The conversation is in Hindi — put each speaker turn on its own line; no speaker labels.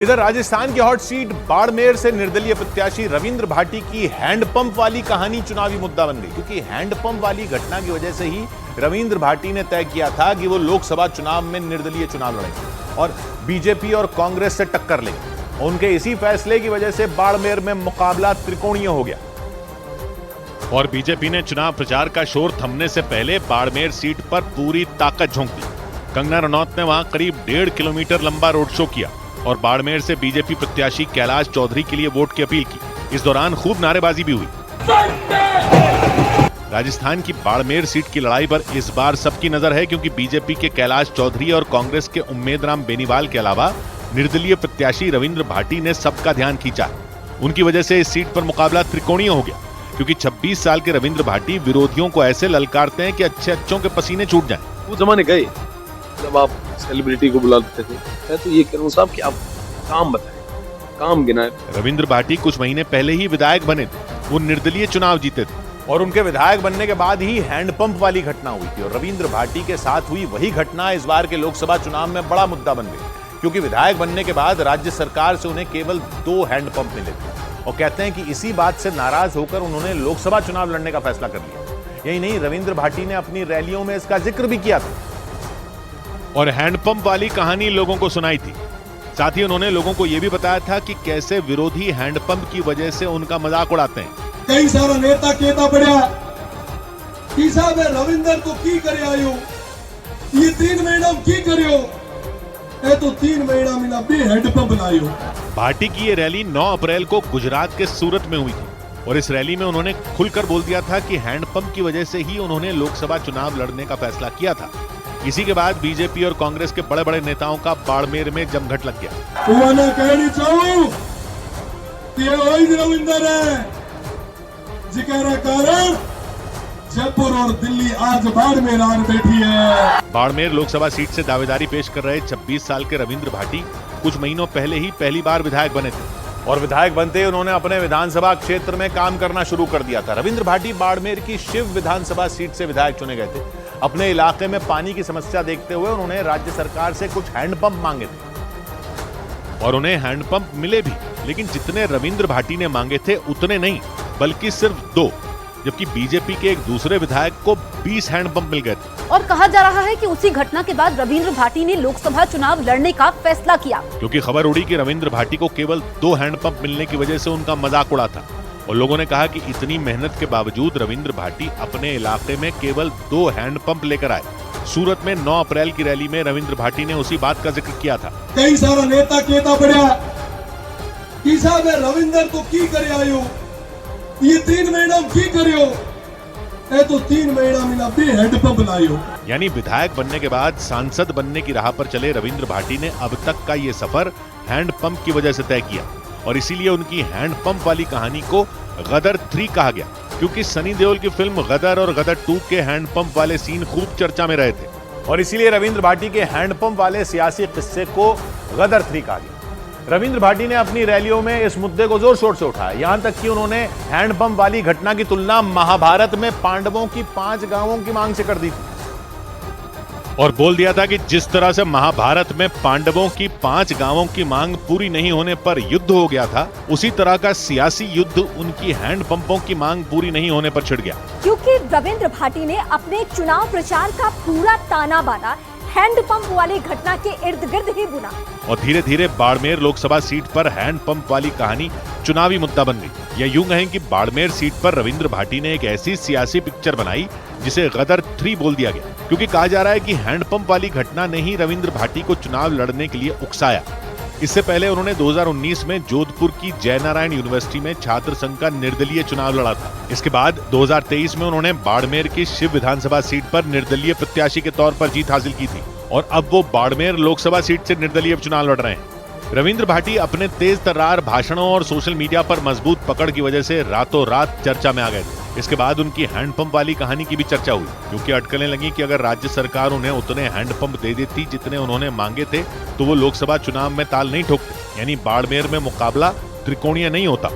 इधर राजस्थान की हॉट सीट बाड़मेर से निर्दलीय प्रत्याशी रविंद्र भाटी की हैंडपंप वाली कहानी चुनावी मुद्दा बन गई, क्योंकि हैंडपंप वाली घटना की वजह से ही रविंद्र भाटी ने तय किया था कि वो लोकसभा चुनाव में निर्दलीय चुनाव लड़ेंगे और बीजेपी और कांग्रेस से टक्कर लेंगे। उनके इसी फैसले की वजह से बाड़मेर में मुकाबला त्रिकोणीय हो गया
और बीजेपी ने चुनाव प्रचार का शोर थमने से पहले बाड़मेर सीट पर पूरी ताकत झोंक दी। कंगना रनौत ने वहां करीब 1.5 किलोमीटर लंबा रोड शो किया और बाड़मेर से बीजेपी प्रत्याशी कैलाश चौधरी के लिए वोट की अपील की। इस दौरान खूब नारेबाजी भी हुई। राजस्थान की बाड़मेर सीट की लड़ाई पर इस बार सबकी नजर है, क्योंकि बीजेपी के कैलाश चौधरी और कांग्रेस के उम्मेद राम बेनीवाल के अलावा निर्दलीय प्रत्याशी रविंद्र भाटी ने सबका ध्यान खींचा। उनकी वजह से इस सीट पर मुकाबला त्रिकोणीय हो गया, क्योंकि 26 साल के रविंद्र भाटी विरोधियों को ऐसे ललकारते हैं कि अच्छों के पसीने छूट जाएं।
वो जमाने गए जब आप सेलिब्रिटी को बुलाते थे। मैं तो ये करूं साहब कि आप काम बताएं, काम गिनाएं।
रविंद्र भाटी कुछ महीने पहले ही विधायक बने थे, वो निर्दलीय चुनाव जीते थे
और उनके विधायक बनने के बाद ही हैंडपंप वाली घटना हुई थी। और रविंद्र भाटी के साथ हुई वही घटना इस बार के लोकसभा चुनाव में बड़ा मुद्दा बन गई, क्योंकि विधायक बनने के बाद राज्य सरकार से उन्हें केवल 2 हैंडपंप मिले थे और कहते हैं कि इसी बात से नाराज होकर उन्होंने लोकसभा चुनाव लड़ने का फैसला कर लिया। यही नहीं, रविंद्र भाटी ने अपनी रैलियों में इसका जिक्र भी किया था
और हैंडपंप वाली कहानी लोगों को सुनाई थी। साथ ही उन्होंने लोगों को यह भी बताया था कि कैसे विरोधी हैंडपंप की वजह से उनका मजाक उड़ाते हैं।
कई सारा नेता कहता पड़ा कि साहब रविंद्र तो की करे आयो, ये 3 महीना की करियो, ए तो 3 महीना मिला भी हैंडपंप लायो।
भाटी की ये रैली 9 अप्रैल को गुजरात के सूरत में हुई थी और इस रैली में उन्होंने खुलकर बोल दिया था कि हैंडपंप की वजह से ही उन्होंने लोकसभा चुनाव लड़ने का फैसला किया था। इसी के बाद बीजेपी और कांग्रेस के बड़े बड़े नेताओं का बाड़मेर में जमघट लग गया।
मैं कहनी चाहूं कि वही रविंद्र है जिकरा कारण जयपुर और दिल्ली आज बाड़मेर आन बैठी है।
बाड़मेर लोकसभा सीट से दावेदारी पेश कर रहे 26 साल के रविंद्र भाटी कुछ महीनों पहले ही पहली बार विधायक बने थे
और विधायक बनते ही उन्होंने अपने विधानसभा क्षेत्र में काम करना शुरू कर दिया था। रविंद्र भाटी बाड़मेर की शिव विधानसभा सीट से विधायक चुने गए थे। अपने इलाके में पानी की समस्या देखते हुए उन्होंने राज्य सरकार से कुछ हैंडपंप मांगे थे
और उन्हें हैंडपंप मिले भी, लेकिन जितने रविंद्र भाटी ने मांगे थे उतने नहीं, बल्कि सिर्फ 2, जबकि बीजेपी के एक दूसरे विधायक को 20 हैंडपंप मिल गए थे।
और कहा जा रहा है कि उसी घटना के बाद रविंद्र भाटी ने लोकसभा चुनाव लड़ने का फैसला किया,
क्योंकि खबर उड़ी कि रविंद्र भाटी को केवल 2 हैंडपंप मिलने की वजह से उनका मजाक उड़ा था और लोगों ने कहा कि इतनी मेहनत के बावजूद रविंद्र भाटी अपने इलाके में केवल 2 हैंडपंप लेकर आए। सूरत में 9 अप्रैल की रैली में रविंद्र भाटी ने उसी बात का जिक्र किया था।
कई सारा नेता कहता पड़ा कि साहब रविंद्र तो की करे आयो, ये 3 महीना की करियो, ए तो 3 महीना मिला भी हैंडपंप लायो।
यानी विधायक बनने के बाद सांसद बनने की राह पर चले रविंद्र भाटी ने अब तक का ये सफर हैंडपंप की वजह से तय किया और इसीलिए उनकी हैंडपंप वाली कहानी को गदर 3 कहा गया, क्योंकि सनी देओल की फिल्म गदर और गदर 2 के हैंडपंप वाले सीन खूब चर्चा में रहे थे
और इसीलिए रविंद्र भाटी के हैंडपंप वाले सियासी किस्से को गदर 3 कहा गया। रविंद्र भाटी ने अपनी रैलियों में इस मुद्दे को जोर शोर से उठाया, यहां तक कि उन्होंने हैंडपंप वाली घटना की तुलना महाभारत में पांडवों की 5 गांवों की मांग से कर दी थी
और बोल दिया था कि जिस तरह से महाभारत में पांडवों की 5 गांवों की मांग पूरी नहीं होने पर युद्ध हो गया था, उसी तरह का सियासी युद्ध उनकी हैंडपंपों की मांग पूरी नहीं होने पर छिड़ गया,
क्योंकि रविंद्र भाटी ने अपने चुनाव प्रचार का पूरा ताना बाना हैंडपंप वाली घटना के इर्द गिर्द ही बुना
और धीरे धीरे बाड़मेर लोकसभा सीट पर हैंडपंप वाली कहानी चुनावी मुद्दा बन गई। या यूं कहें कि बाड़मेर सीट पर रविंद्र भाटी ने एक ऐसी सियासी पिक्चर बनाई जिसे गदर 3 बोल दिया गया, क्योंकि कहा जा रहा है कि हैंडपंप वाली घटना ने ही रविंद्र भाटी को चुनाव लड़ने के लिए उकसाया। इससे पहले उन्होंने 2019 में जोधपुर की जयनारायण यूनिवर्सिटी में छात्र संघ का निर्दलीय चुनाव लड़ा था। इसके बाद 2023 में उन्होंने बाड़मेर की शिव विधानसभा सीट पर निर्दलीय प्रत्याशी के तौर पर जीत हासिल की थी और अब वो बाड़मेर लोकसभा सीट से निर्दलीय चुनाव लड़ रहे हैं। रविंद्र भाटी अपने तेज तर्रार भाषणों और सोशल मीडिया पर मजबूत पकड़ की वजह से रातों रात चर्चा में आ गए थे। इसके बाद उनकी हैंडपंप वाली कहानी की भी चर्चा हुई, क्योंकि अटकलें लगी कि अगर राज्य सरकार उन्हें उतने हैंडपंप दे देती जितने उन्होंने मांगे थे तो वो लोकसभा चुनाव में ताल नहीं ठोकते, यानी बाड़मेर में मुकाबला त्रिकोणीय नहीं होता।